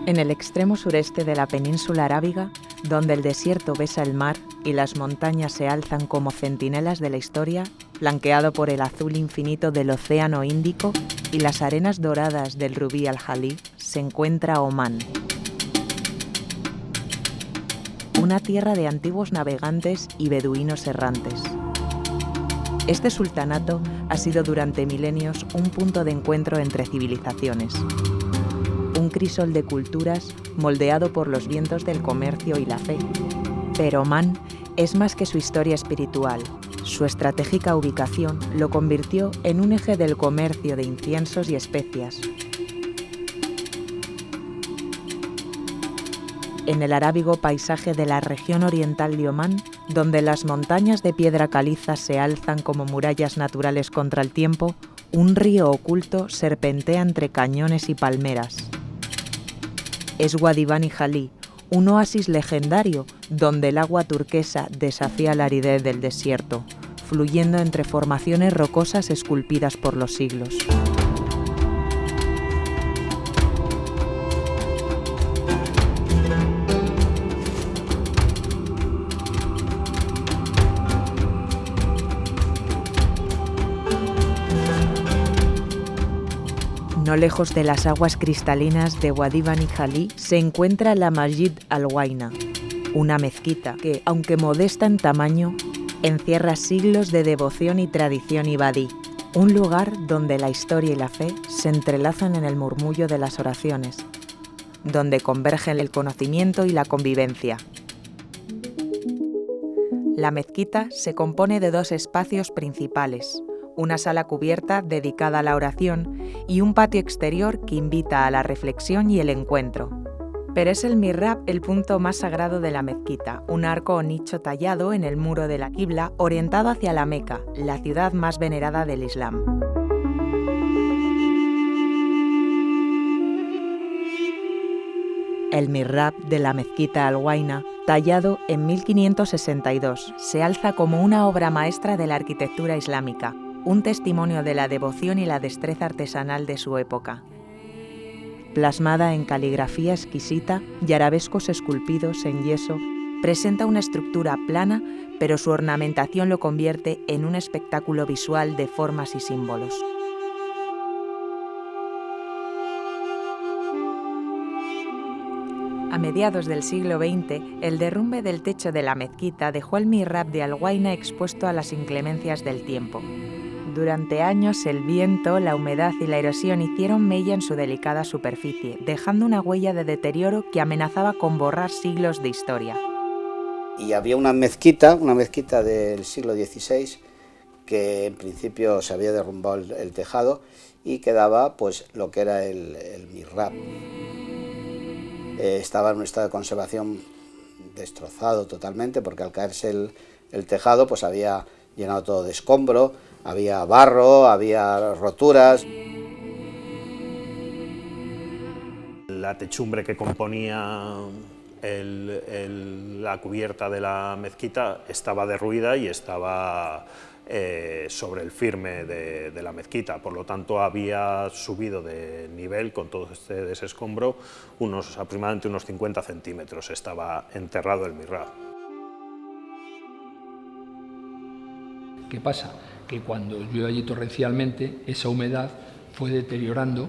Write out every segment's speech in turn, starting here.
En el extremo sureste de la península arábiga, donde el desierto besa el mar y las montañas se alzan como centinelas de la historia, flanqueado por el azul infinito del Océano Índico y las arenas doradas del Rubí al-Jalí, se encuentra Omán. Una tierra de antiguos navegantes y beduinos errantes. Este sultanato ha sido durante milenios un punto de encuentro entre civilizaciones. Un crisol de culturas moldeado por los vientos del comercio y la fe. Pero Omán es más que su historia espiritual. Su estratégica ubicación lo convirtió en un eje del comercio de inciensos y especias. En el arábigo paisaje de la región oriental de Omán, donde las montañas de piedra caliza se alzan como murallas naturales contra el tiempo, un río oculto serpentea entre cañones y palmeras. Es Wadi Bani Jalí, un oasis legendario donde el agua turquesa desafía la aridez del desierto, fluyendo entre formaciones rocosas esculpidas por los siglos. No lejos de las aguas cristalinas de Wadi Bani Jalí se encuentra la Masjid al-Waina, una mezquita que, aunque modesta en tamaño, encierra siglos de devoción y tradición ibadí, un lugar donde la historia y la fe se entrelazan en el murmullo de las oraciones, donde convergen el conocimiento y la convivencia. La mezquita se compone de dos espacios principales, una sala cubierta dedicada a la oración y un patio exterior que invita a la reflexión y el encuentro. Pero es el mihrab el punto más sagrado de la mezquita, un arco o nicho tallado en el muro de la Qibla orientado hacia la Meca, la ciudad más venerada del Islam. El mihrab de la mezquita al-Waina, tallado en 1562, se alza como una obra maestra de la arquitectura islámica, un testimonio de la devoción y la destreza artesanal de su época. Plasmada en caligrafía exquisita y arabescos esculpidos en yeso, presenta una estructura plana, pero su ornamentación lo convierte en un espectáculo visual de formas y símbolos. A mediados del siglo XX, el derrumbe del techo de la mezquita dejó el mihrab de al-Waina expuesto a las inclemencias del tiempo. Durante años, el viento, la humedad y la erosión hicieron mella en su delicada superficie, dejando una huella de deterioro que amenazaba con borrar siglos de historia. Y había una mezquita del siglo XVI, que en principio se había derrumbado el tejado y quedaba pues lo que era el mihrab. Estaba en un estado de conservación destrozado totalmente, porque al caerse el tejado pues había llenado todo de escombro, había barro, había roturas. La techumbre que componía la cubierta de la mezquita estaba derruida y estaba sobre el firme de la mezquita, por lo tanto había subido de nivel con todo este desescombro aproximadamente unos 50 centímetros, estaba enterrado el mihrab. ¿Qué pasa? Que cuando llueve allí torrencialmente, esa humedad fue deteriorando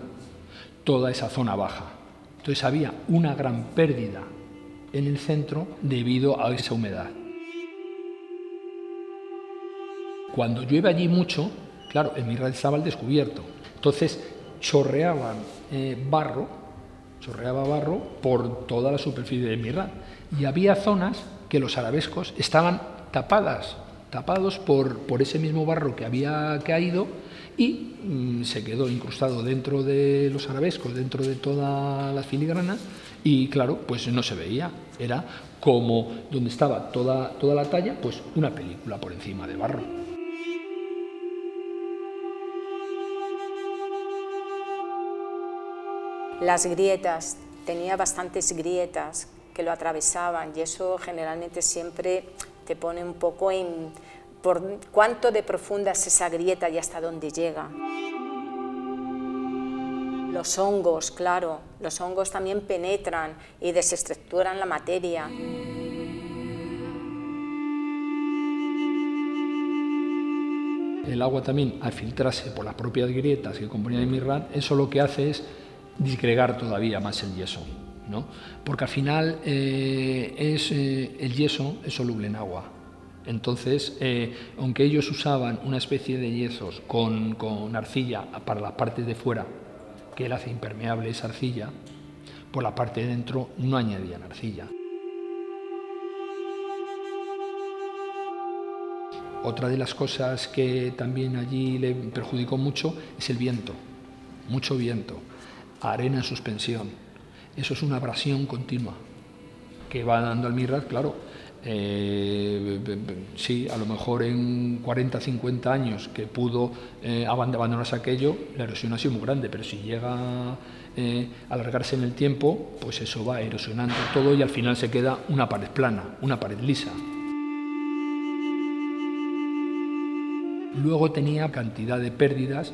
toda esa zona baja. Entonces había una gran pérdida en el centro debido a esa humedad. Cuando llueve allí mucho, claro, el mihrab estaba al descubierto. Entonces chorreaba barro por toda la superficie del mihrab. Y había zonas que los arabescos estaban tapados por ese mismo barro que había caído y se quedó incrustado dentro de los arabescos, dentro de todas las filigranas y claro, pues no se veía, era como donde estaba toda la talla, pues una película por encima de barro. Las grietas, tenía bastantes grietas que lo atravesaban y eso generalmente siempre te pone un poco en por cuánto de profunda es esa grieta y hasta dónde llega. Los hongos, claro, los hongos también penetran y desestructuran la materia. El agua también, al filtrarse por las propias grietas que componían el Mirrat, eso lo que hace es disgregar todavía más el yeso, ¿no? Porque al final el yeso es soluble en agua. Entonces, aunque ellos usaban una especie de yesos con arcilla para las partes de fuera, que él hace impermeable esa arcilla, por la parte de dentro no añadían arcilla. Otra de las cosas que también allí le perjudicó mucho es el viento, mucho viento, arena en suspensión. Eso es una abrasión continua que va dando al Mirrat, claro. Sí, a lo mejor en 40, 50 años que pudo abandonarse aquello, la erosión ha sido muy grande, pero si llega a alargarse en el tiempo, pues eso va erosionando todo y al final se queda una pared plana, una pared lisa. Luego tenía cantidad de pérdidas,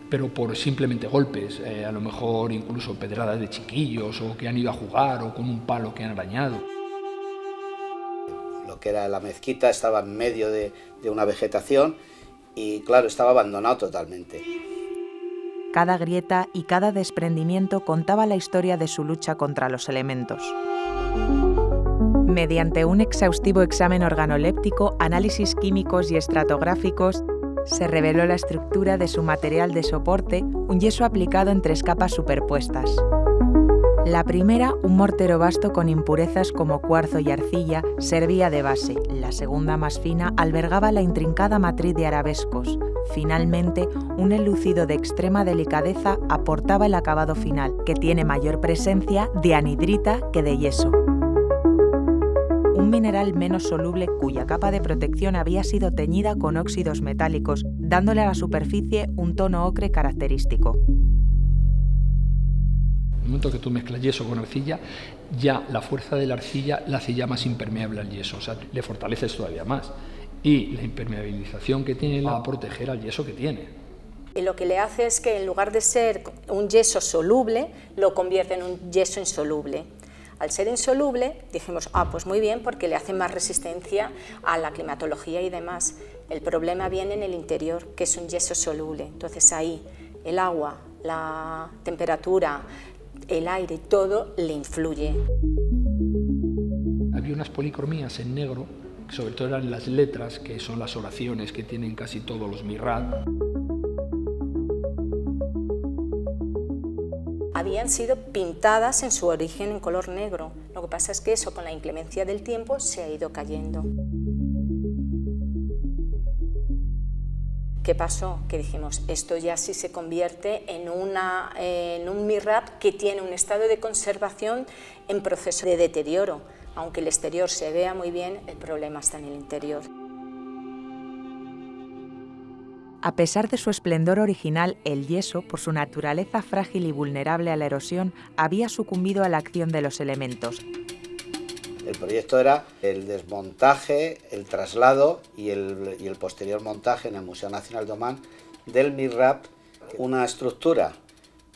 pero por simplemente golpes, a lo mejor incluso pedradas de chiquillos o que han ido a jugar o con un palo que han arañado. Lo que era la mezquita estaba en medio de una vegetación y claro, estaba abandonado totalmente. Cada grieta y cada desprendimiento contaba la historia de su lucha contra los elementos. Mediante un exhaustivo examen organoléptico, análisis químicos y estratográficos, se reveló la estructura de su material de soporte, un yeso aplicado en 3 capas superpuestas. La primera, un mortero vasto con impurezas como cuarzo y arcilla, servía de base. La segunda, más fina, albergaba la intrincada matriz de arabescos. Finalmente, un enlucido de extrema delicadeza aportaba el acabado final, que tiene mayor presencia de anhidrita que de yeso. Un mineral menos soluble cuya capa de protección había sido teñida con óxidos metálicos, dándole a la superficie un tono ocre característico. En el momento que tú mezclas yeso con arcilla, ya la fuerza de la arcilla la hace ya más impermeable al yeso, o sea, le fortaleces todavía más. Y la impermeabilización que tiene va a proteger al yeso que tiene. Y lo que le hace es que en lugar de ser un yeso soluble, lo convierte en un yeso insoluble. Al ser insoluble, dijimos, pues muy bien, porque le hace más resistencia a la climatología y demás. El problema viene en el interior, que es un yeso soluble. Entonces ahí el agua, la temperatura, el aire, todo le influye. Había unas policromías en negro, que sobre todo eran las letras, que son las oraciones que tienen casi todos los Mirrat. Habían sido pintadas en su origen en color negro. Lo que pasa es que eso, con la inclemencia del tiempo, se ha ido cayendo. ¿Qué pasó? Que dijimos, esto ya sí se convierte en un Mirrat que tiene un estado de conservación en proceso de deterioro. Aunque el exterior se vea muy bien, el problema está en el interior. A pesar de su esplendor original, el yeso, por su naturaleza frágil y vulnerable a la erosión, había sucumbido a la acción de los elementos. El proyecto era el desmontaje, el traslado y el posterior montaje en el Museo Nacional de Omán del Mirrat, una estructura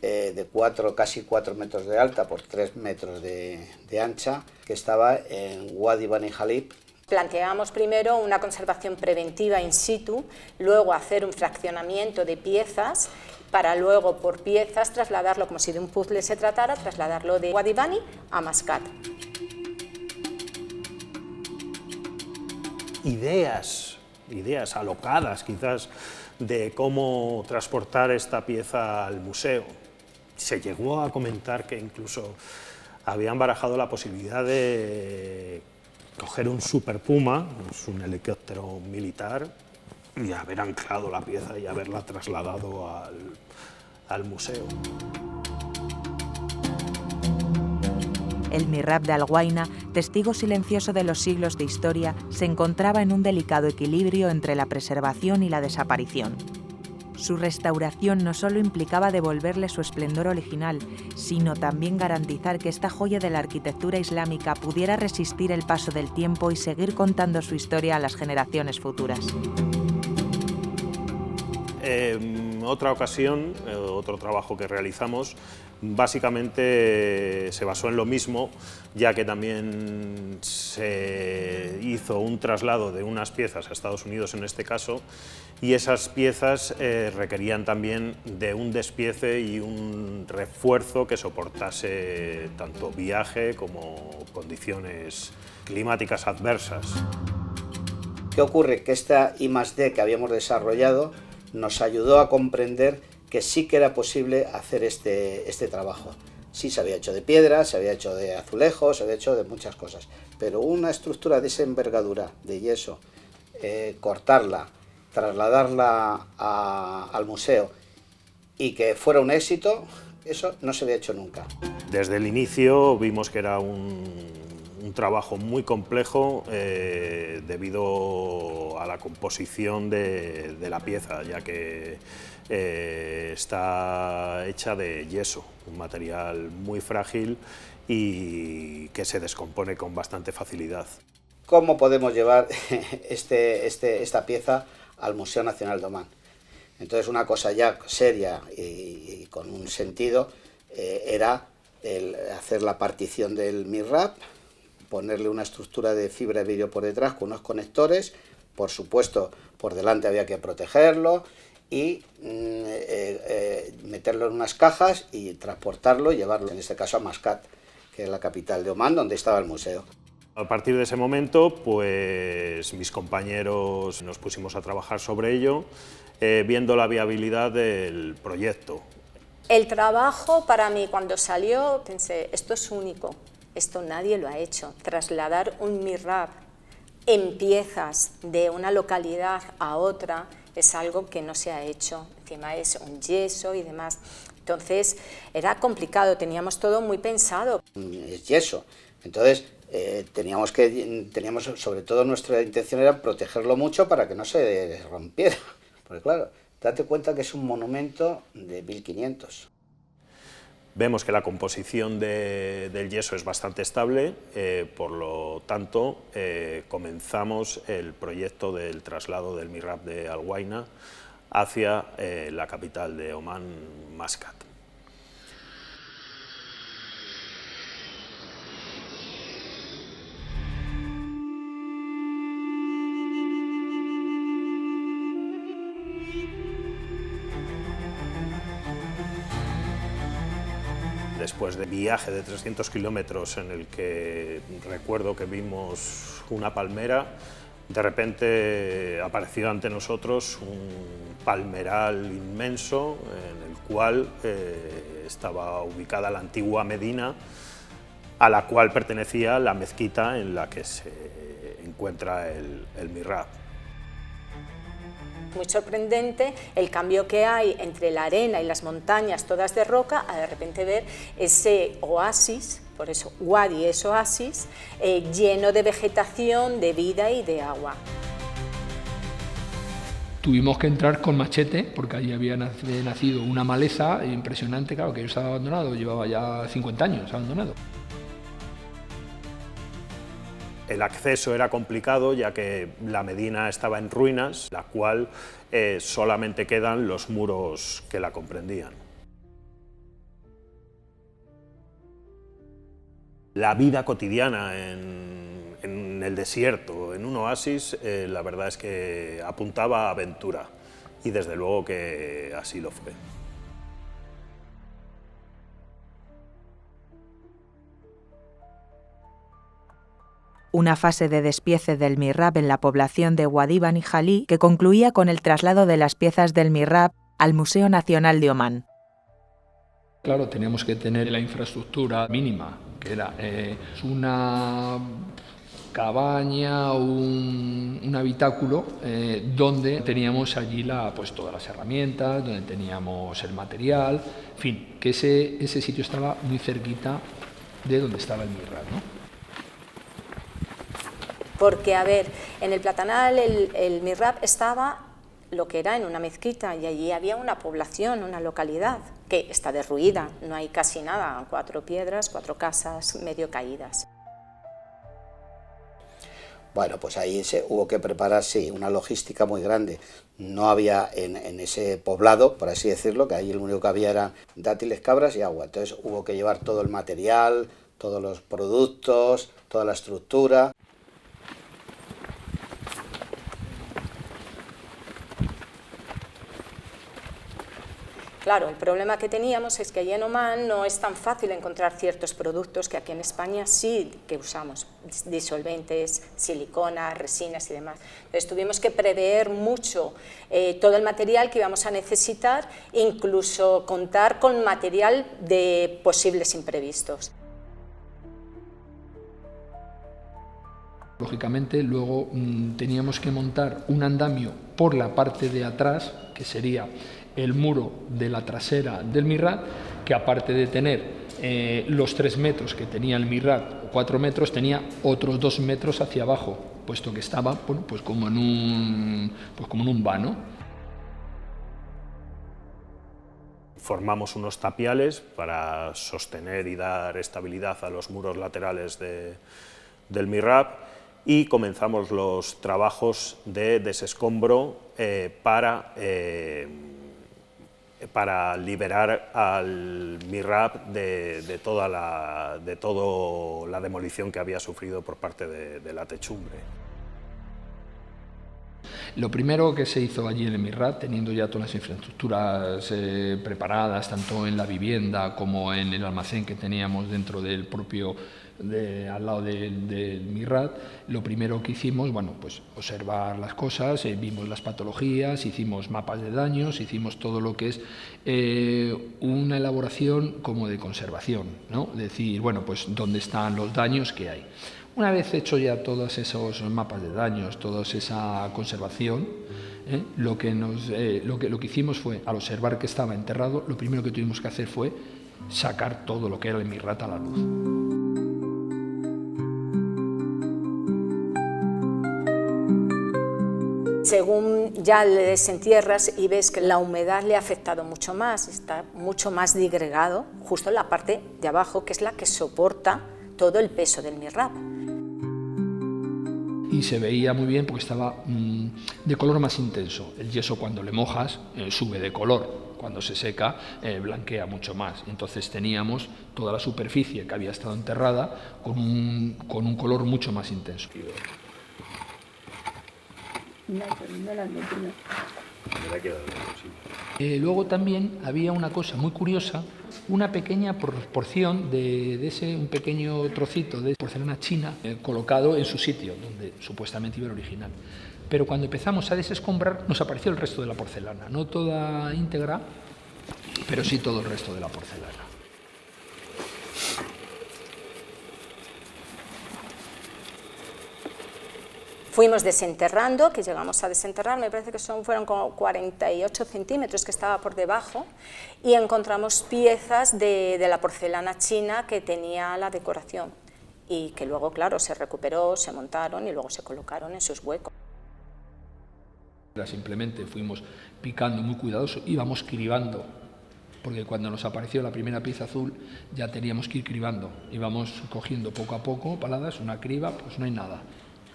de casi 4 metros de alta por 3 metros de ancha, que estaba en Wadi Bani Jalib. Planteábamos primero una conservación preventiva in situ, luego hacer un fraccionamiento de piezas, para luego por piezas trasladarlo, como si de un puzzle se tratara, trasladarlo de Wadi Bani a Mascat. Ideas alocadas quizás de cómo transportar esta pieza al museo. Se llegó a comentar que incluso habían barajado la posibilidad de coger un Super Puma, es un helicóptero militar, y haber anclado la pieza y haberla trasladado al museo. El Mirrat de Alguaina, testigo silencioso de los siglos de historia, se encontraba en un delicado equilibrio entre la preservación y la desaparición. Su restauración no solo implicaba devolverle su esplendor original, sino también garantizar que esta joya de la arquitectura islámica pudiera resistir el paso del tiempo y seguir contando su historia a las generaciones futuras. Otra ocasión, otro trabajo que realizamos, básicamente se basó en lo mismo, ya que también se hizo un traslado de unas piezas a Estados Unidos en este caso, y esas piezas requerían también de un despiece y un refuerzo que soportase tanto viaje como condiciones climáticas adversas. ¿Qué ocurre? Que esta I+D que habíamos desarrollado nos ayudó a comprender que sí que era posible hacer este trabajo. Sí, se había hecho de piedra, se había hecho de azulejos, se había hecho de muchas cosas, pero una estructura de esa envergadura, de yeso, cortarla, trasladarla al museo y que fuera un éxito, eso no se había hecho nunca. Desde el inicio vimos que era un trabajo muy complejo debido a la composición de la pieza, ya que está hecha de yeso, un material muy frágil y que se descompone con bastante facilidad. ¿Cómo podemos llevar esta pieza al Museo Nacional de Omán? Entonces, una cosa ya seria y con un sentido era hacer la partición del mihrab, ponerle una estructura de fibra de vidrio por detrás con unos conectores, por supuesto por delante había que protegerlo y meterlo en unas cajas y transportarlo y llevarlo, en este caso a Mascat, que es la capital de Omán, donde estaba el museo. A partir de ese momento, pues mis compañeros nos pusimos a trabajar sobre ello, viendo la viabilidad del proyecto. El trabajo para mí cuando salió pensé, esto es único. Esto nadie lo ha hecho, trasladar un mihrab en piezas de una localidad a otra es algo que no se ha hecho, encima es un yeso y demás. Entonces era complicado, teníamos todo muy pensado. Es yeso, entonces teníamos sobre todo nuestra intención era protegerlo mucho para que no se rompiera, porque claro, date cuenta que es un monumento de 1500. Vemos que la composición del yeso es bastante estable, por lo tanto comenzamos el proyecto del traslado del mihrab de Al-Huayna hacia la capital de Omán, Mascat. Después de viaje de 300 kilómetros en el que recuerdo que vimos una palmera, de repente apareció ante nosotros un palmeral inmenso en el cual estaba ubicada la antigua Medina, a la cual pertenecía la mezquita en la que se encuentra el mihrab. Muy sorprendente el cambio que hay entre la arena y las montañas todas de roca a de repente ver ese oasis, por eso Wadi es oasis, lleno de vegetación, de vida y de agua. Tuvimos que entrar con machete porque allí había nacido una maleza impresionante, claro, que estaba abandonado, llevaba ya 50 años abandonado. El acceso era complicado, ya que la Medina estaba en ruinas, la cual solamente quedan los muros que la comprendían. La vida cotidiana en el desierto, en un oasis, la verdad es que apuntaba a aventura, y desde luego que así lo fue. Una fase de despiece del mihrab en la población de Wadi Bani Jalí que concluía con el traslado de las piezas del mihrab al Museo Nacional de Omán. Claro, teníamos que tener la infraestructura mínima, que era una cabaña o un habitáculo donde teníamos allí pues, todas las herramientas, donde teníamos el material, en fin, que ese sitio estaba muy cerquita de donde estaba el mihrab, ¿no? Porque, a ver, en el Platanal el mihrab estaba lo que era en una mezquita, y allí había una población, una localidad que está derruida, no hay casi nada, 4 piedras, 4 casas medio caídas. Bueno, pues ahí hubo que preparar, sí, una logística muy grande. No había en ese poblado, por así decirlo, que ahí lo único que había eran dátiles, cabras y agua. Entonces hubo que llevar todo el material, todos los productos, toda la estructura. Claro, el problema que teníamos es que allí en Omán no es tan fácil encontrar ciertos productos que aquí en España sí que usamos, disolventes, silicona, resinas y demás. Entonces tuvimos que prever mucho todo el material que íbamos a necesitar, incluso contar con material de posibles imprevistos. Lógicamente, luego teníamos que montar un andamio por la parte de atrás, que sería el muro de la trasera del mihrab, que aparte de tener los 3 metros que tenía el mihrab, o 4 metros, tenía otros 2 metros hacia abajo, puesto que estaba, bueno, pues como en un vano. Formamos unos tapiales para sostener y dar estabilidad a los muros laterales del mihrab, y comenzamos los trabajos de desescombro para liberar al mihrab de toda la demolición que había sufrido por parte de la techumbre. Lo primero que se hizo allí en el mihrab, teniendo ya todas las infraestructuras preparadas, tanto en la vivienda como en el almacén que teníamos dentro del propio, al lado del mihrab, lo primero que hicimos, bueno, pues observar las cosas, vimos las patologías, hicimos mapas de daños, hicimos todo lo que es una elaboración como de conservación, ¿no? Decir, bueno, pues dónde están los daños que hay. Una vez hecho ya todos esos mapas de daños, toda esa conservación, lo que hicimos fue, al observar que estaba enterrado, lo primero que tuvimos que hacer fue sacar todo lo que era el mihrab a la luz. Según ya le desentierras y ves que la humedad le ha afectado mucho más, está mucho más digregado, justo en la parte de abajo, que es la que soporta todo el peso del mihrab. Y se veía muy bien porque estaba de color más intenso. El yeso, cuando le mojas, sube de color. Cuando se seca, blanquea mucho más. Entonces teníamos toda la superficie que había estado enterrada con un color mucho más intenso. Luego también había una cosa muy curiosa, una pequeña porción un pequeño trocito de porcelana china colocado en su sitio, donde supuestamente iba el original. Pero cuando empezamos a desescombrar nos apareció el resto de la porcelana, no toda íntegra, pero sí todo el resto de la porcelana. Fuimos desenterrando, que llegamos a desenterrar, me parece que fueron como 48 centímetros que estaba por debajo, y encontramos piezas de la porcelana china que tenía la decoración, y que luego, claro, se recuperó, se montaron y luego se colocaron en sus huecos. Simplemente fuimos picando muy cuidadosos, íbamos cribando, porque cuando nos apareció la primera pieza azul ya teníamos que ir cribando, íbamos cogiendo poco a poco paladas, una criba, pues no hay nada.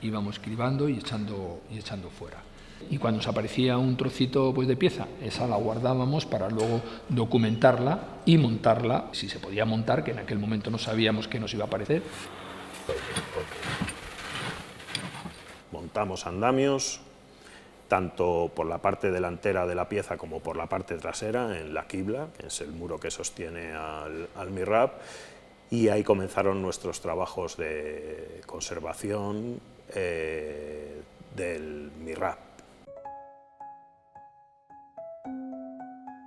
Íbamos cribando y echando fuera. Y cuando nos aparecía un trocito pues, de pieza, esa la guardábamos para luego documentarla y montarla, si se podía montar, que en aquel momento no sabíamos qué nos iba a aparecer. Montamos andamios, tanto por la parte delantera de la pieza como por la parte trasera, en la qibla, que es el muro que sostiene al mihrab, y ahí comenzaron nuestros trabajos de conservación del mihrab.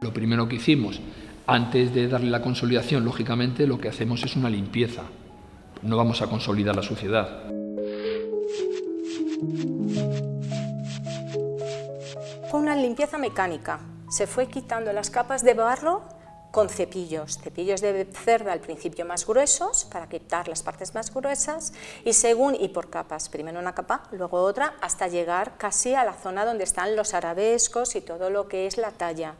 Lo primero que hicimos, antes de darle la consolidación, lógicamente lo que hacemos es una limpieza. No vamos a consolidar la suciedad. Fue una limpieza mecánica. Se fue quitando las capas de barro con cepillos de cerda al principio más gruesos, para quitar las partes más gruesas, y por capas, primero una capa, luego otra, hasta llegar casi a la zona donde están los arabescos y todo lo que es la talla.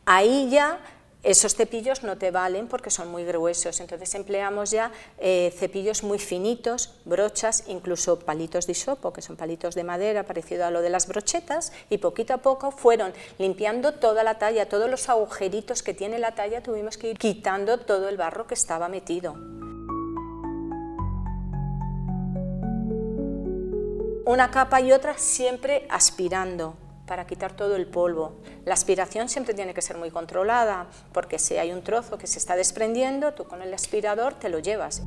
Ahí ya esos cepillos no te valen porque son muy gruesos, entonces empleamos ya cepillos muy finitos, brochas, incluso palitos de hisopo, que son palitos de madera parecido a lo de las brochetas, y poquito a poco fueron limpiando toda la talla, todos los agujeritos que tiene la talla, tuvimos que ir quitando todo el barro que estaba metido. Una capa y otra siempre aspirando, para quitar todo el polvo. La aspiración siempre tiene que ser muy controlada, porque si hay un trozo que se está desprendiendo, tú con el aspirador te lo llevas.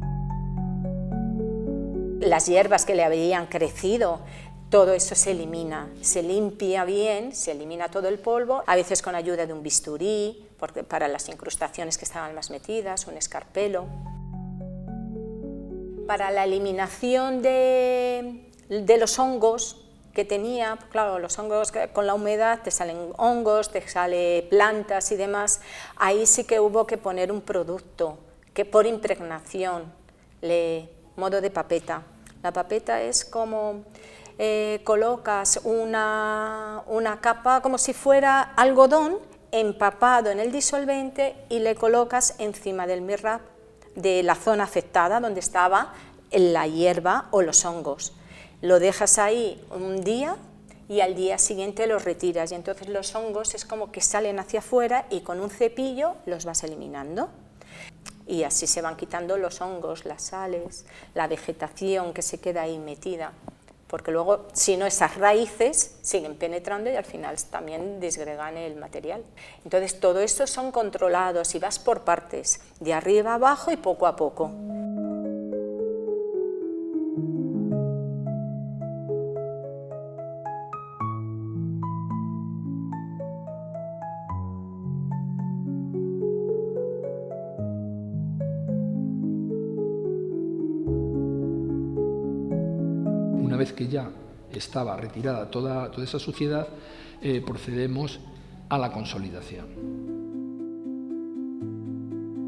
Las hierbas que le habían crecido, todo eso se elimina, se limpia bien, se elimina todo el polvo, a veces con ayuda de un bisturí, para las incrustaciones que estaban más metidas, un escarpelo. Para la eliminación de los hongos que tenía, claro, los hongos con la humedad te salen hongos, te salen plantas y demás, ahí sí que hubo que poner un producto que por impregnación, modo de papeta. La papeta es como colocas una capa como si fuera algodón empapado en el disolvente y le colocas encima del MIRRAP de la zona afectada donde estaba la hierba o los hongos. Lo dejas ahí un día y al día siguiente los retiras y entonces los hongos es como que salen hacia afuera y con un cepillo los vas eliminando. Y así se van quitando los hongos, las sales, la vegetación que se queda ahí metida, porque luego si no esas raíces siguen penetrando y al final también disgregan el material. Entonces todo esto son controlados y vas por partes, de arriba a abajo y poco a poco. Una vez que ya estaba retirada toda esa suciedad, procedemos a la consolidación.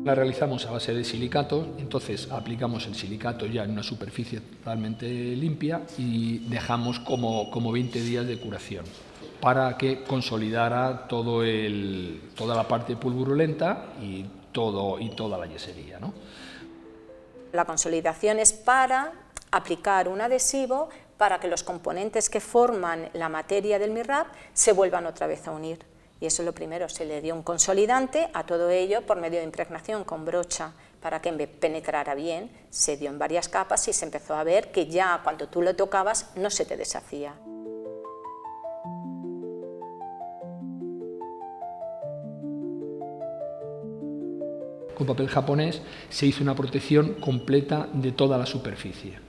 La realizamos a base de silicato, entonces aplicamos el silicato ya en una superficie totalmente limpia y dejamos como 20 días de curación para que consolidara toda la parte pulverulenta y toda la yesería, ¿no? La consolidación es para aplicar un adhesivo para que los componentes que forman la materia del MIRRAP se vuelvan otra vez a unir. Y eso es lo primero, se le dio un consolidante a todo ello por medio de impregnación con brocha para que penetrara bien, se dio en varias capas y se empezó a ver que ya cuando tú lo tocabas no se te deshacía. Con papel japonés se hizo una protección completa de toda la superficie.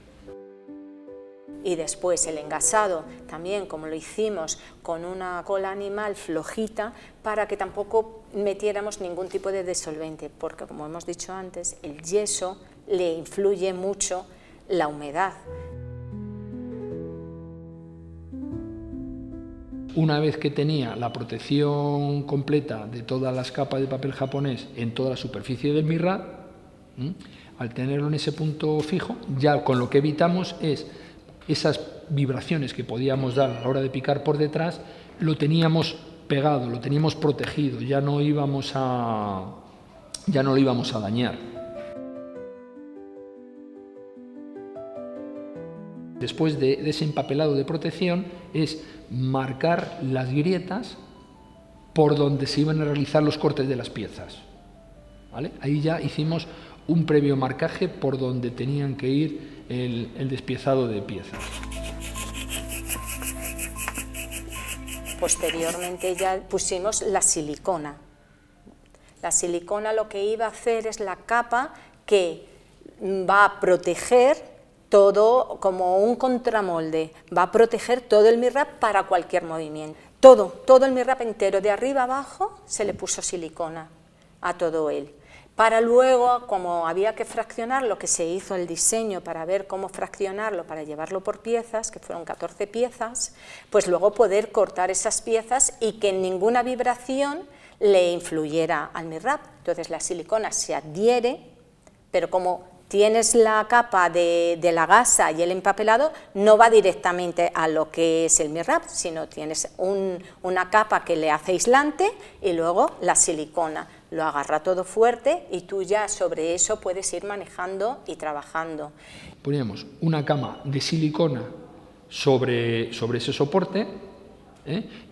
Y después el engasado, también como lo hicimos con una cola animal flojita, para que tampoco metiéramos ningún tipo de disolvente, porque como hemos dicho antes, el yeso le influye mucho la humedad. Una vez que tenía la protección completa de todas las capas de papel japonés en toda la superficie del MIRRAP, al tenerlo en ese punto fijo, ya con lo que evitamos es esas vibraciones que podíamos dar a la hora de picar por detrás, lo teníamos pegado, lo teníamos protegido, ya no lo íbamos a dañar. Después de ese empapelado de protección es marcar las grietas por donde se iban a realizar los cortes de las piezas, ¿vale? Ahí ya hicimos un previo marcaje por donde tenían que ir el despiezado de piezas. Posteriormente ya pusimos la silicona. La silicona lo que iba a hacer es la capa que va a proteger todo como un contramolde, va a proteger todo el MIRRAP para cualquier movimiento. Todo el MIRRAP entero, de arriba a abajo, se le puso silicona a todo él. Para luego, como había que fraccionarlo, que se hizo el diseño para ver cómo fraccionarlo, para llevarlo por piezas, que fueron 14 piezas, pues luego poder cortar esas piezas y que ninguna vibración le influyera al MIRRAP. Entonces la silicona se adhiere, pero como tienes la capa de la gasa y el empapelado, no va directamente a lo que es el MIRRAP, sino tienes una capa que le hace aislante y luego la silicona. Lo agarra todo fuerte y tú ya sobre eso puedes ir manejando y trabajando. Poníamos una cama de silicona sobre ese soporte,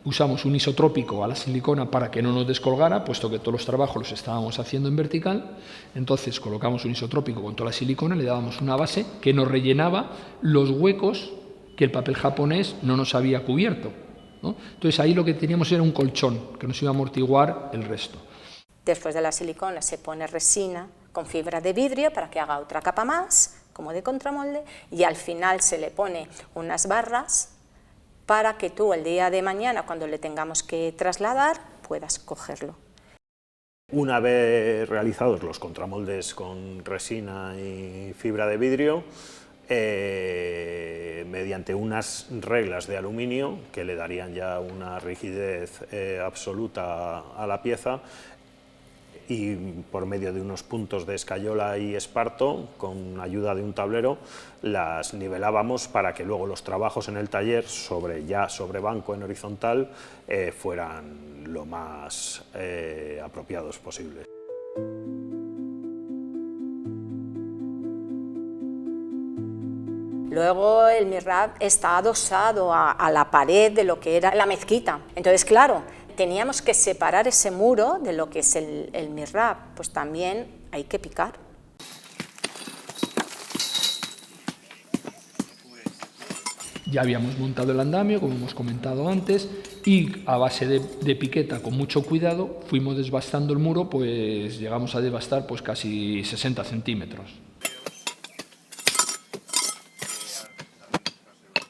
usamos un isotrópico a la silicona para que no nos descolgara, puesto que todos los trabajos los estábamos haciendo en vertical. Entonces colocamos un isotrópico con toda la silicona, le dábamos una base que nos rellenaba los huecos que el papel japonés no nos había cubierto, ¿no? Entonces ahí lo que teníamos era un colchón que nos iba a amortiguar el resto. Después de la silicona se pone resina con fibra de vidrio para que haga otra capa más, como de contramolde, y al final se le pone unas barras para que tú el día de mañana, cuando le tengamos que trasladar, puedas cogerlo. Una vez realizados los contramoldes con resina y fibra de vidrio, mediante unas reglas de aluminio que le darían ya una rigidez absoluta a la pieza, y por medio de unos puntos de escayola y esparto, con ayuda de un tablero, las nivelábamos para que luego los trabajos en el taller, sobre banco en horizontal, fueran lo más apropiados posibles. Luego el MIRRAP está adosado a la pared de lo que era la mezquita. Entonces, claro, teníamos que separar ese muro de lo que es el MIRRAP, pues también hay que picar. Ya habíamos montado el andamio, como hemos comentado antes, y a base de piqueta, con mucho cuidado, fuimos desbastando el muro, pues llegamos a desbastar pues casi 60 centímetros.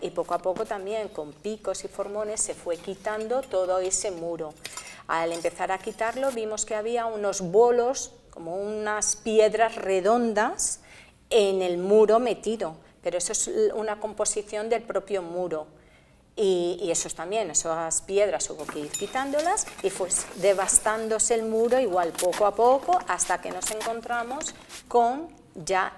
Y poco a poco también con picos y formones se fue quitando todo ese muro. Al empezar a quitarlo vimos que había unos bolos, como unas piedras redondas en el muro metido, pero eso es una composición del propio muro. Y eso también, esas piedras hubo que ir quitándolas y fue devastándose el muro igual poco a poco hasta que nos encontramos con ya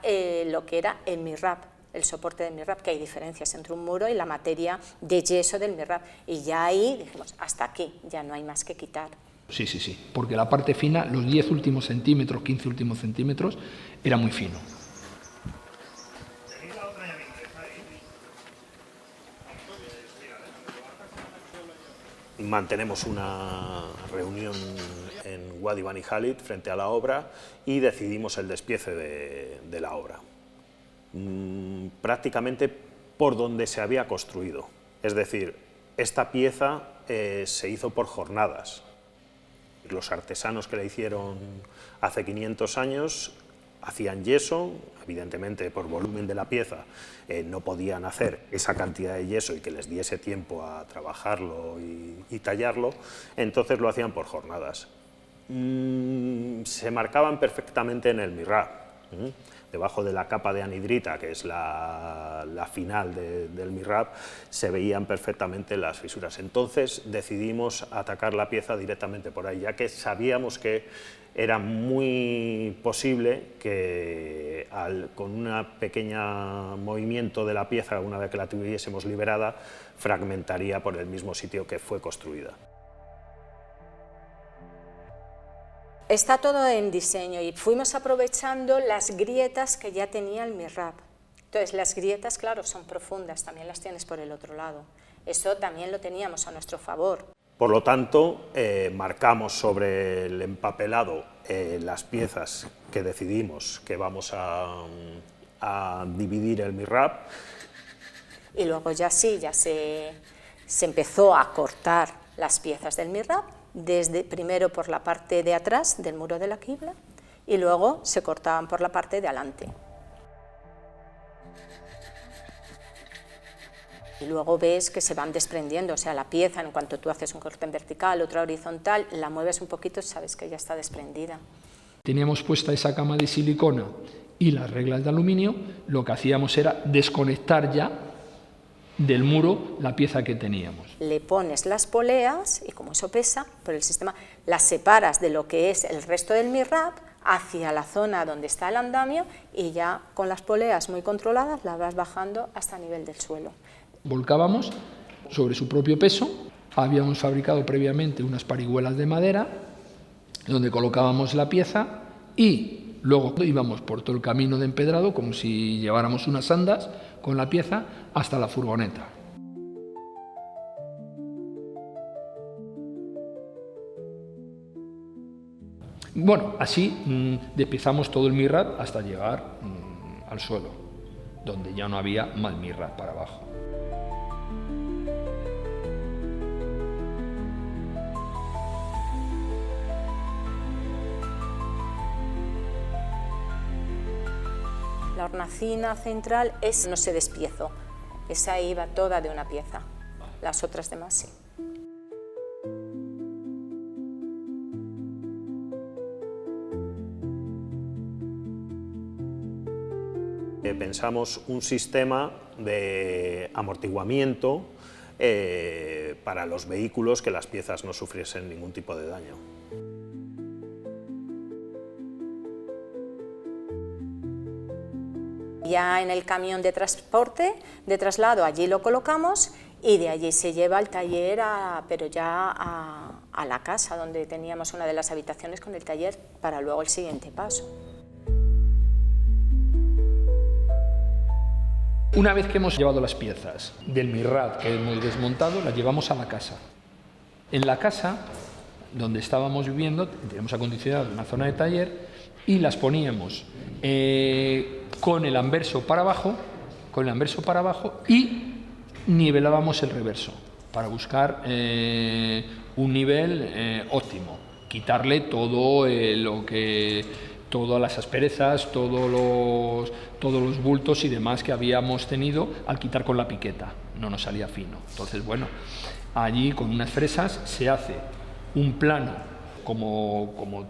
lo que era el MIRRAP. El soporte del MIRRAP, que hay diferencias entre un muro y la materia de yeso del MIRRAP. Y ya ahí dijimos, hasta aquí, ya no hay más que quitar. Sí, sí, sí, porque la parte fina, los 10 últimos centímetros, 15 últimos centímetros, era muy fino. Mantenemos una reunión en Wadi Bani Khalid frente a la obra y decidimos el despiece de la obra. Prácticamente por donde se había construido. Es decir, esta pieza se hizo por jornadas. Los artesanos que la hicieron hace 500 años hacían yeso, evidentemente por volumen de la pieza no podían hacer esa cantidad de yeso y que les diese tiempo a trabajarlo y tallarlo, entonces lo hacían por jornadas. Se marcaban perfectamente en el MIRRAP. Debajo de la capa de anhidrita, que es la final del MIRRAP, se veían perfectamente las fisuras. Entonces decidimos atacar la pieza directamente por ahí, ya que sabíamos que era muy posible que con un pequeño movimiento de la pieza, una vez que la tuviésemos liberada, fragmentaría por el mismo sitio que fue construida. Está todo en diseño y fuimos aprovechando las grietas que ya tenía el MIRRAP. Entonces las grietas, claro, son profundas, también las tienes por el otro lado. Eso también lo teníamos a nuestro favor. Por lo tanto, marcamos sobre el empapelado las piezas que decidimos que vamos a dividir el MIRRAP. Y luego ya sí, ya se empezó a cortar las piezas del MIRRAP, primero por la parte de atrás del muro de la quibla y luego se cortaban por la parte de adelante. Y luego ves que se van desprendiendo, o sea, la pieza, en cuanto tú haces un corte en vertical, otra horizontal, la mueves un poquito, sabes que ya está desprendida. Teníamos puesta esa cama de silicona y las reglas de aluminio, lo que hacíamos era desconectar ya del muro la pieza que teníamos. Le pones las poleas y como eso pesa, por el sistema, las separas de lo que es el resto del mihrab hacia la zona donde está el andamio y ya con las poleas muy controladas las vas bajando hasta el nivel del suelo. Volcábamos sobre su propio peso, habíamos fabricado previamente unas parihuelas de madera donde colocábamos la pieza y luego íbamos por todo el camino de empedrado como si lleváramos unas andas con la pieza hasta la furgoneta. Bueno, así despiezamos todo el mihrab hasta llegar al suelo, donde ya no había más mihrab para abajo. La hornacina central no se despiezó, esa iba toda de una pieza, las otras demás sí. Pensamos un sistema de amortiguamiento para los vehículos, que las piezas no sufriesen ningún tipo de daño. Ya en el camión de transporte, de traslado, allí lo colocamos y de allí se lleva al taller, pero ya a la casa, donde teníamos una de las habitaciones con el taller para luego el siguiente paso. Una vez que hemos llevado las piezas del mihrab que hemos desmontado, las llevamos a la casa. En la casa, donde estábamos viviendo, teníamos acondicionado una zona de taller y las poníamos con el anverso para abajo y nivelábamos el reverso para buscar un nivel óptimo, quitarle todo todas las asperezas, todos los bultos y demás que habíamos tenido al quitar con la piqueta, no nos salía fino. Entonces, bueno, allí con unas fresas se hace un plano como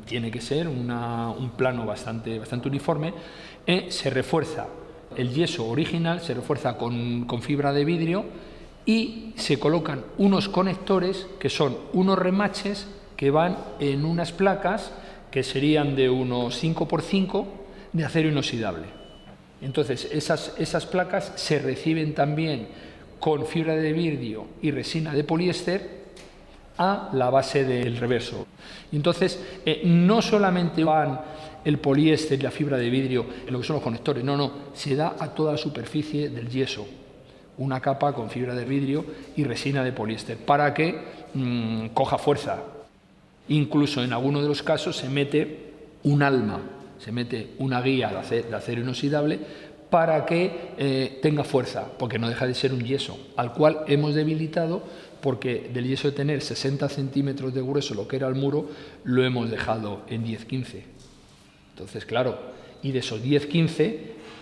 tiene que ser, un plano bastante uniforme, se refuerza el yeso original, se refuerza con fibra de vidrio y se colocan unos conectores que son unos remaches que van en unas placas que serían de unos 5×5 de acero inoxidable. Entonces esas placas se reciben también con fibra de vidrio y resina de poliéster a la base del reverso. Entonces no solamente van el poliéster y la fibra de vidrio en lo que son los conectores, no, se da a toda la superficie del yeso una capa con fibra de vidrio y resina de poliéster para que coja fuerza. Incluso en algunos de los casos se mete un alma, se mete una guía de acero inoxidable para que tenga fuerza, porque no deja de ser un yeso, al cual hemos debilitado porque del yeso de tener 60 centímetros de grueso, lo que era el muro, lo hemos dejado en 10-15. Entonces, claro, y de esos 10-15,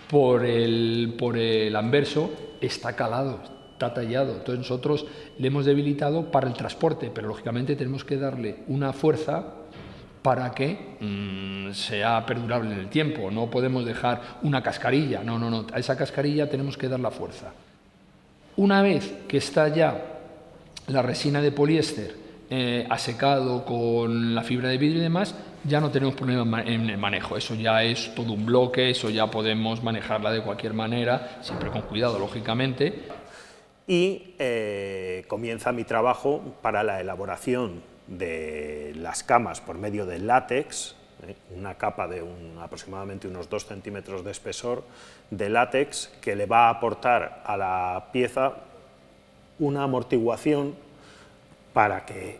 por el anverso está calado, está tallado. Entonces nosotros le hemos debilitado para el transporte, pero lógicamente tenemos que darle una fuerza para que sea perdurable en el tiempo. No podemos dejar una cascarilla, no, a esa cascarilla tenemos que dar la fuerza. Una vez que está ya la resina de poliéster ha secado con la fibra de vidrio y demás, ya no tenemos problema en el manejo. Eso ya es todo un bloque, eso ya podemos manejarla de cualquier manera, siempre con cuidado, lógicamente. Y comienza mi trabajo para la elaboración de las camas por medio del látex, una capa de aproximadamente unos 2 centímetros de espesor de látex que le va a aportar a la pieza una amortiguación para que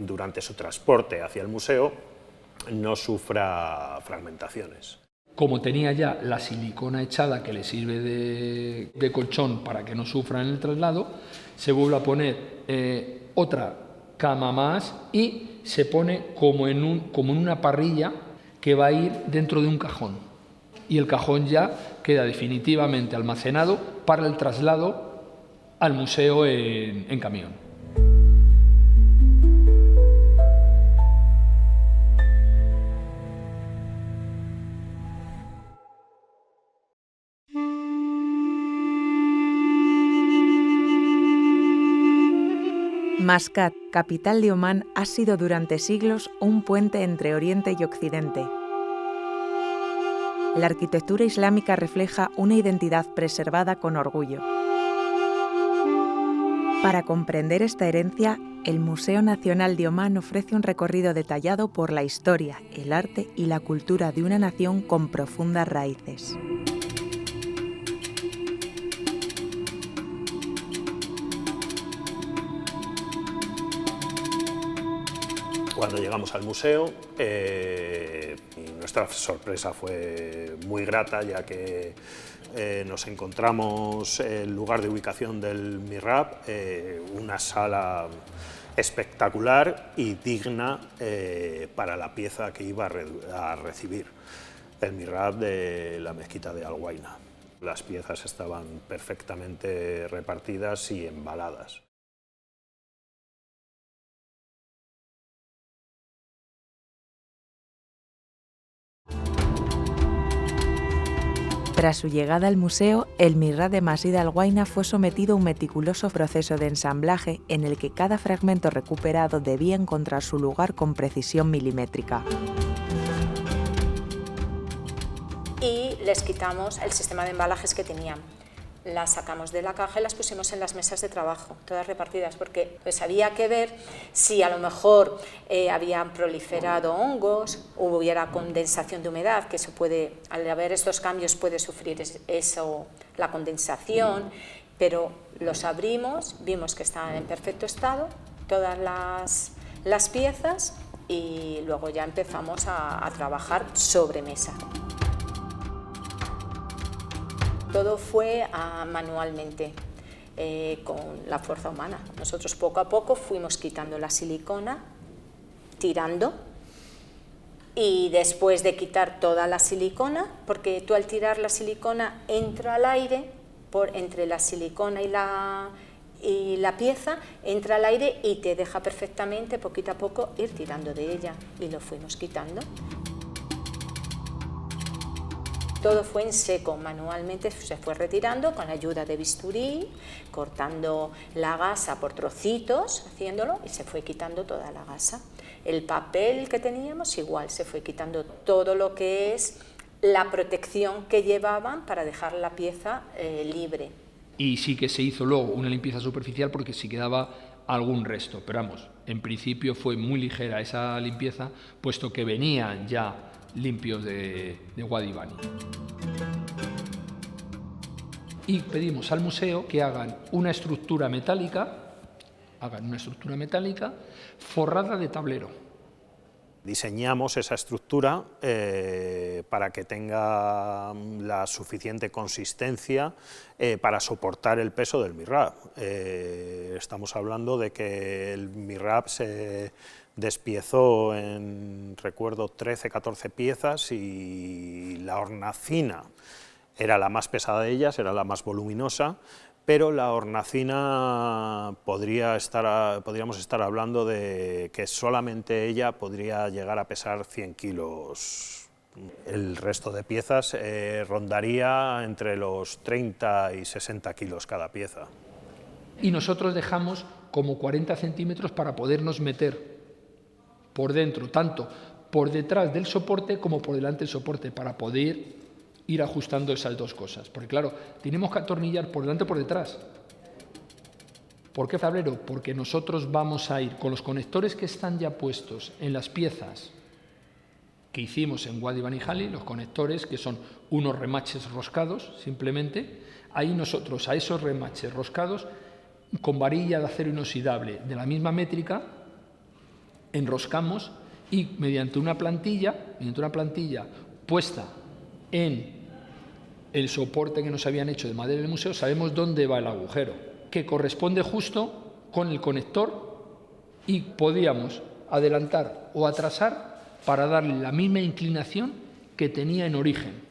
durante su transporte hacia el museo no sufra fragmentaciones. Como tenía ya la silicona echada que le sirve de colchón para que no sufra en el traslado, se vuelve a poner otra cama más y se pone como en una parrilla que va a ir dentro de un cajón. Y el cajón ya queda definitivamente almacenado para el traslado al museo en camión. Mascat, capital de Omán, ha sido durante siglos un puente entre Oriente y Occidente. La arquitectura islámica refleja una identidad preservada con orgullo. Para comprender esta herencia, el Museo Nacional de Omán ofrece un recorrido detallado por la historia, el arte y la cultura de una nación con profundas raíces. Cuando llegamos al museo, nuestra sorpresa fue muy grata, ya que nos encontramos en el lugar de ubicación del mihrab, una sala espectacular y digna para la pieza que iba a recibir, el mihrab de la mezquita de Al-Huayna. Las piezas estaban perfectamente repartidas y embaladas. Tras su llegada al museo, el mihrab de Masjid Al-Huayna fue sometido a un meticuloso proceso de ensamblaje en el que cada fragmento recuperado debía encontrar su lugar con precisión milimétrica. Y les quitamos el sistema de embalajes que tenían. Las sacamos de la caja y las pusimos en las mesas de trabajo, todas repartidas, porque pues había que ver si a lo mejor habían proliferado hongos, hubiera condensación de humedad, que eso puede, al haber estos cambios puede sufrir eso, la condensación, pero los abrimos, vimos que estaban en perfecto estado, todas las piezas, y luego ya empezamos a trabajar sobre mesa. Todo fue manualmente, con la fuerza humana. Nosotros poco a poco fuimos quitando la silicona, tirando, y después de quitar toda la silicona, porque tú al tirar la silicona entra al aire, entre la silicona y la pieza, entra al aire y te deja perfectamente, poquito a poco, ir tirando de ella, y lo fuimos quitando. Todo fue en seco, manualmente se fue retirando con la ayuda de bisturí, cortando la gasa por trocitos, haciéndolo, y se fue quitando toda la gasa. El papel que teníamos igual, se fue quitando todo lo que es la protección que llevaban para dejar la pieza libre. Y sí que se hizo luego una limpieza superficial porque sí quedaba algún resto, pero vamos, en principio fue muy ligera esa limpieza, puesto que venían ya limpios de Wadi Bani. Y pedimos al museo que hagan una estructura metálica forrada de tablero. Diseñamos esa estructura para que tenga la suficiente consistencia para soportar el peso del mihrab. Estamos hablando de que el mihrab se despiezó en, recuerdo, 13-14 piezas, y la hornacina era la más pesada de ellas, era la más voluminosa, pero la hornacina podríamos estar hablando de que solamente ella podría llegar a pesar 100 kilos. El resto de piezas rondaría entre los 30 y 60 kilos cada pieza. Y nosotros dejamos como 40 centímetros para podernos meter por dentro, tanto por detrás del soporte como por delante del soporte, para poder ir ajustando esas dos cosas. Porque claro, tenemos que atornillar por delante o por detrás. ¿Por qué tablero? Porque nosotros vamos a ir con los conectores que están ya puestos en las piezas que hicimos en Wadi Bani Jali, los conectores que son unos remaches roscados, simplemente. Ahí nosotros a esos remaches roscados, con varilla de acero inoxidable de la misma métrica, enroscamos, y mediante una plantilla puesta en el soporte que nos habían hecho de madera del museo, sabemos dónde va el agujero, que corresponde justo con el conector, y podíamos adelantar o atrasar para darle la misma inclinación que tenía en origen,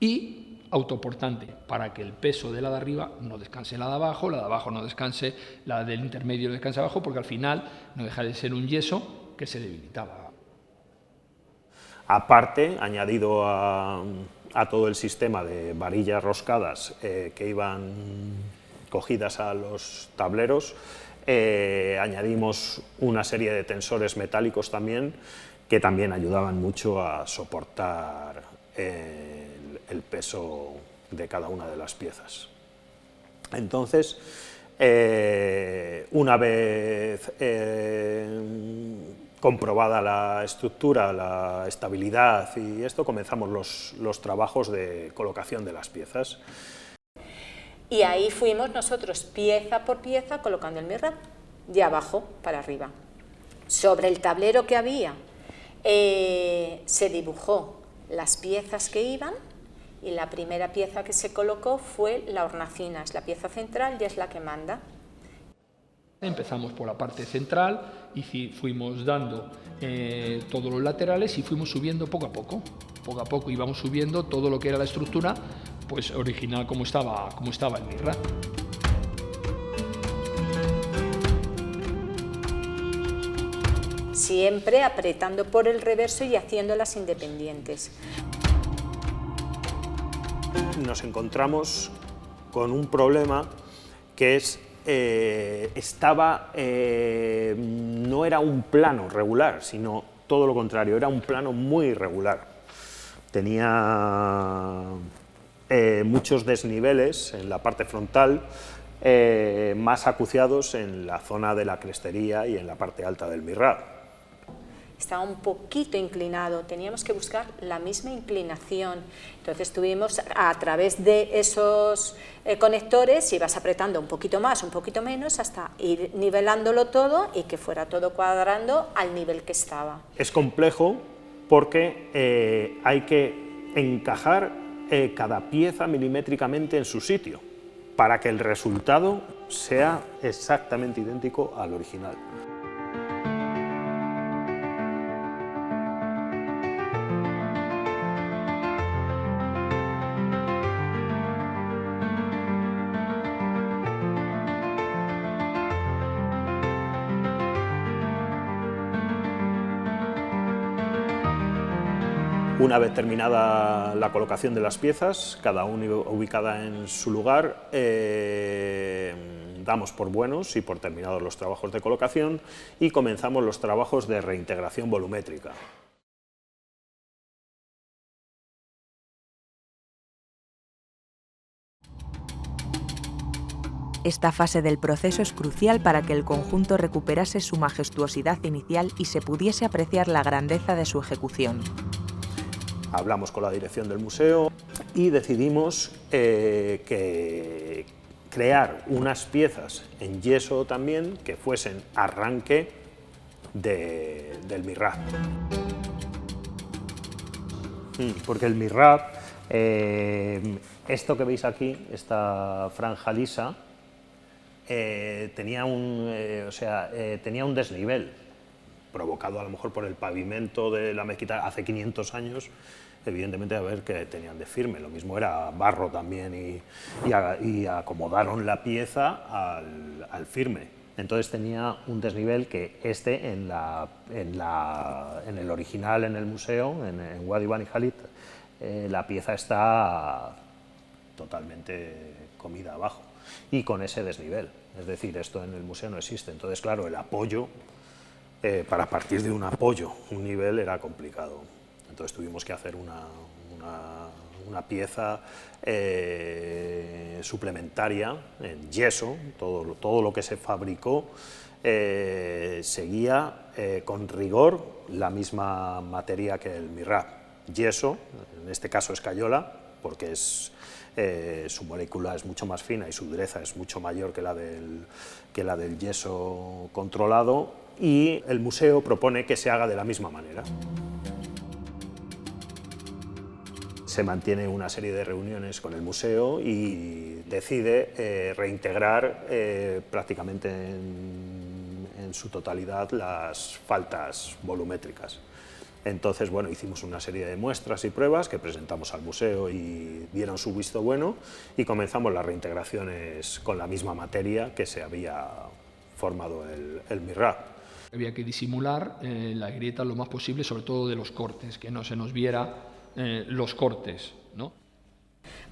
y autoportante, para que el peso de la de arriba no descanse en la de abajo no descanse, la del intermedio descanse abajo, porque al final no deja de ser un yeso que se debilitaba. Aparte, añadido a todo el sistema de varillas roscadas que iban cogidas a los tableros, añadimos una serie de tensores metálicos también, que también ayudaban mucho a soportar el peso de cada una de las piezas. Entonces, una vez comprobada la estructura, la estabilidad y esto, comenzamos los trabajos de colocación de las piezas. Y ahí fuimos nosotros pieza por pieza colocando el MIRRAP, de abajo para arriba. Sobre el tablero que había se dibujó las piezas que iban, y la primera pieza que se colocó fue la hornacina, es la pieza central y es la que manda. Empezamos por la parte central y fuimos dando todos los laterales y fuimos subiendo poco a poco. Poco a poco íbamos subiendo todo lo que era la estructura, pues original como estaba el MIRRAP. Siempre apretando por el reverso y haciéndolas independientes. Nos encontramos con un problema que es, no era un plano regular, sino todo lo contrario, era un plano muy irregular. Tenía muchos desniveles en la parte frontal, más acuciados en la zona de la crestería y en la parte alta del MIRRAP. Estaba un poquito inclinado, teníamos que buscar la misma inclinación. Entonces tuvimos, a través de esos conectores, ibas apretando un poquito más, un poquito menos, hasta ir nivelándolo todo y que fuera todo cuadrando al nivel que estaba. Es complejo porque hay que encajar cada pieza milimétricamente en su sitio para que el resultado sea exactamente idéntico al original. Una vez terminada la colocación de las piezas, cada una ubicada en su lugar, damos por buenos y por terminados los trabajos de colocación y comenzamos los trabajos de reintegración volumétrica. Esta fase del proceso es crucial para que el conjunto recuperase su majestuosidad inicial y se pudiese apreciar la grandeza de su ejecución. Hablamos con la dirección del museo y decidimos crear unas piezas en yeso también que fuesen arranque del MIRRAP. Porque el MIRRAP, esto que veis aquí, esta franja lisa, tenía un desnivel provocado a lo mejor por el pavimento de la mezquita hace 500 años, evidentemente a ver qué tenían de firme. Lo mismo era barro también y acomodaron la pieza al firme. Entonces tenía un desnivel que en el original, en el museo, en Wadi Bani Khalid, la pieza está totalmente comida abajo y con ese desnivel. Es decir, esto en el museo no existe. Entonces, claro, el apoyo, para partir de un apoyo, un nivel, era complicado. Entonces tuvimos que hacer una pieza suplementaria en yeso. Todo lo que se fabricó seguía con rigor la misma materia que el MIRRAP. Yeso, en este caso escayola, porque su molécula es mucho más fina y su dureza es mucho mayor que la del yeso controlado, y el museo propone que se haga de la misma manera. Se mantiene una serie de reuniones con el museo y decide reintegrar prácticamente en su totalidad las faltas volumétricas. Entonces, bueno, hicimos una serie de muestras y pruebas que presentamos al museo y dieron su visto bueno, y comenzamos las reintegraciones con la misma materia que se había formado el MIRRAP. Había que disimular la grieta lo más posible, sobre todo de los cortes, que no se nos viera los cortes, ¿no?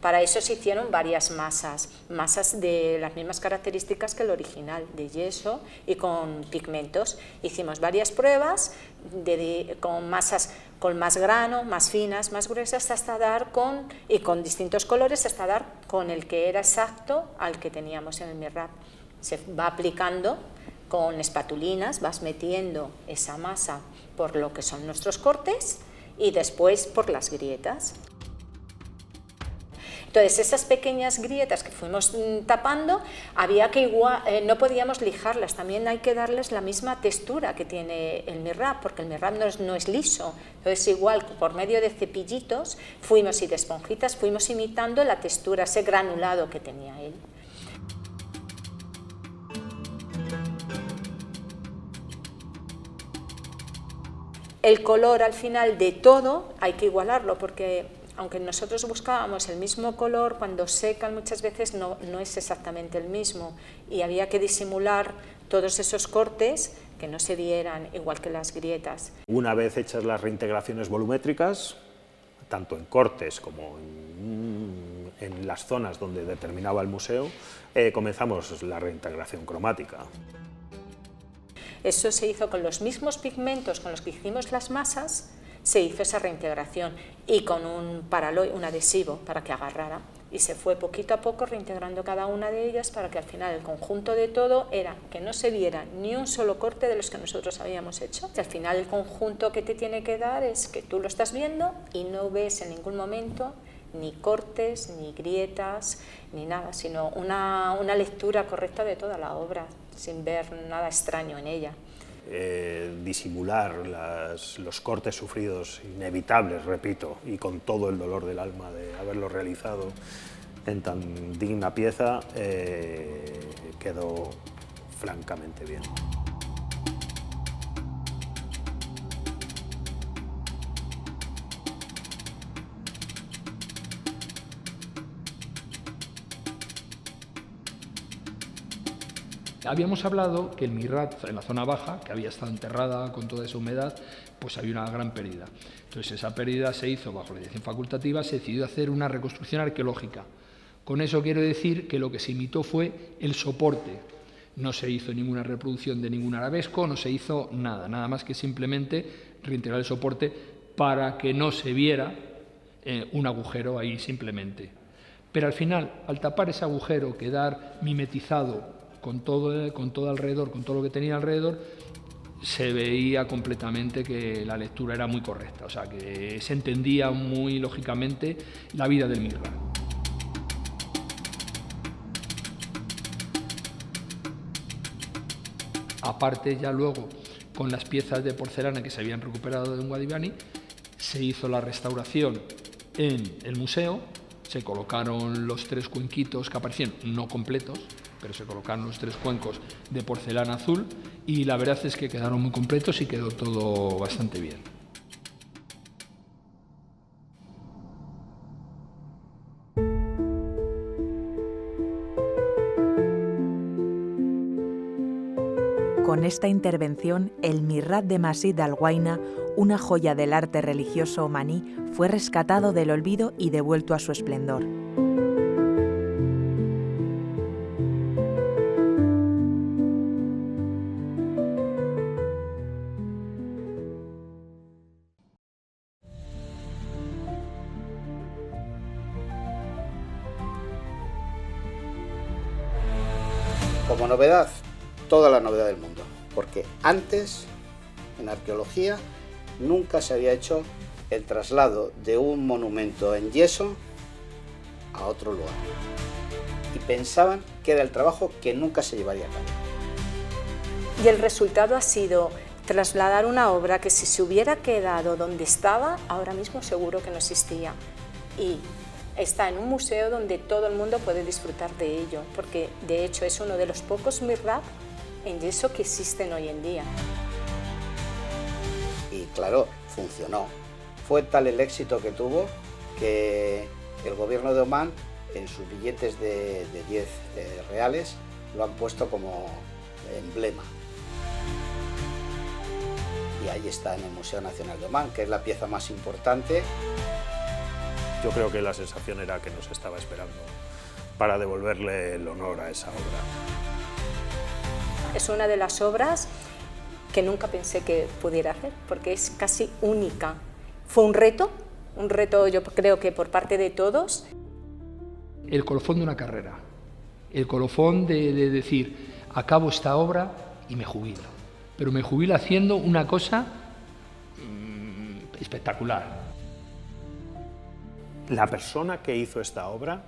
Para eso se hicieron varias masas de las mismas características que el original, de yeso y con pigmentos. Hicimos varias pruebas con masas con más grano, más finas, más gruesas, hasta dar y con distintos colores, hasta dar con el que era exacto al que teníamos en el MIRRAP. Se va aplicando con espatulinas, vas metiendo esa masa por lo que son nuestros cortes y después por las grietas. Entonces, esas pequeñas grietas que fuimos tapando, había que no podíamos lijarlas, también hay que darles la misma textura que tiene el MIRRAP, porque el MIRRAP no es liso. Entonces, igual, por medio de cepillitos y de esponjitas, fuimos imitando la textura, ese granulado que tenía él. El color, al final, de todo, hay que igualarlo, porque aunque nosotros buscábamos el mismo color, cuando secan muchas veces no es exactamente el mismo, y había que disimular todos esos cortes que no se vieran, igual que las grietas. Una vez hechas las reintegraciones volumétricas, tanto en cortes como en las zonas donde determinaba el museo, comenzamos la reintegración cromática. Eso se hizo con los mismos pigmentos con los que hicimos las masas, se hizo esa reintegración y con un adhesivo para que agarrara, y se fue poquito a poco reintegrando cada una de ellas para que al final el conjunto de todo era que no se viera ni un solo corte de los que nosotros habíamos hecho. Y al final el conjunto que te tiene que dar es que tú lo estás viendo y no ves en ningún momento ni cortes, ni grietas, ni nada, sino una lectura correcta de toda la obra, sin ver nada extraño en ella. Disimular los cortes sufridos, inevitables, repito, y con todo el dolor del alma de haberlo realizado en tan digna pieza, quedó francamente bien. Habíamos hablado que el MIRRAP, en la zona baja, que había estado enterrada con toda esa humedad, pues había una gran pérdida. Entonces esa pérdida se hizo bajo la dirección facultativa, se decidió hacer una reconstrucción arqueológica. Con eso quiero decir que lo que se imitó fue el soporte. No se hizo ninguna reproducción de ningún arabesco, no se hizo nada más que simplemente reintegrar el soporte para que no se viera un agujero ahí simplemente. Pero al final, al tapar ese agujero, quedar mimetizado con todo alrededor, con todo lo que tenía alrededor, se veía completamente que la lectura era muy correcta, o sea, que se entendía muy lógicamente la vida del MIRRAP. Aparte, ya luego, con las piezas de porcelana que se habían recuperado de un Guadivani, se hizo la restauración en el museo, se colocaron los 3 cuenquitos que aparecían, no completos, pero se colocaron los 3 cuencos de porcelana azul y la verdad es que quedaron muy completos y quedó todo bastante bien. Con esta intervención, el MIRRAP de Masjid al-Huayna, una joya del arte religioso omaní, fue rescatado del olvido y devuelto a su esplendor. Como novedad, toda la novedad del mundo, porque antes, en arqueología, nunca se había hecho el traslado de un monumento en yeso a otro lugar. Y pensaban que era el trabajo que nunca se llevaría a cabo. Y el resultado ha sido trasladar una obra que si se hubiera quedado donde estaba, ahora mismo seguro que no existía. Y está en un museo donde todo el mundo puede disfrutar de ello, porque de hecho es uno de los pocos MIRRAP en yeso que existen hoy en día. Y claro, funcionó. Fue tal el éxito que tuvo que el gobierno de Omán, en sus billetes de 10 reales, lo han puesto como emblema. Y ahí está en el Museo Nacional de Omán, que es la pieza más importante. Yo creo que la sensación era que nos estaba esperando para devolverle el honor a esa obra. Es una de las obras que nunca pensé que pudiera hacer, porque es casi única. Fue un reto yo creo que por parte de todos. El colofón de una carrera, el colofón de decir, acabo esta obra y me jubilo, pero me jubilo haciendo una cosa espectacular. La persona que hizo esta obra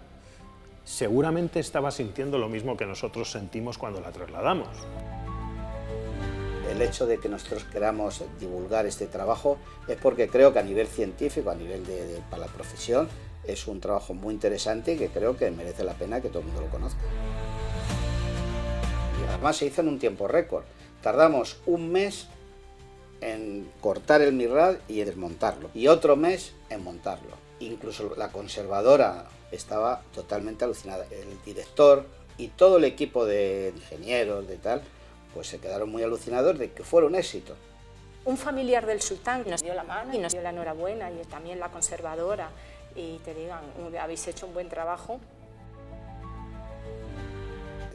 seguramente estaba sintiendo lo mismo que nosotros sentimos cuando la trasladamos. El hecho de que nosotros queramos divulgar este trabajo es porque creo que a nivel científico, a nivel para la profesión, es un trabajo muy interesante y que creo que merece la pena que todo el mundo lo conozca. Y además se hizo en un tiempo récord. Tardamos un mes en cortar el Mirrad y en desmontarlo, y otro mes en montarlo. Incluso la conservadora estaba totalmente alucinada. El director y todo el equipo de ingenieros, de tal, pues se quedaron muy alucinados de que fuera un éxito. Un familiar del sultán nos dio la mano y nos dio la enhorabuena, y también la conservadora, y te digan, habéis hecho un buen trabajo.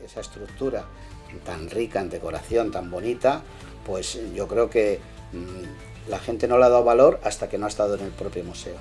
Esa estructura tan rica en decoración, tan bonita, pues yo creo que la gente no le ha dado valor hasta que no ha estado en el propio museo.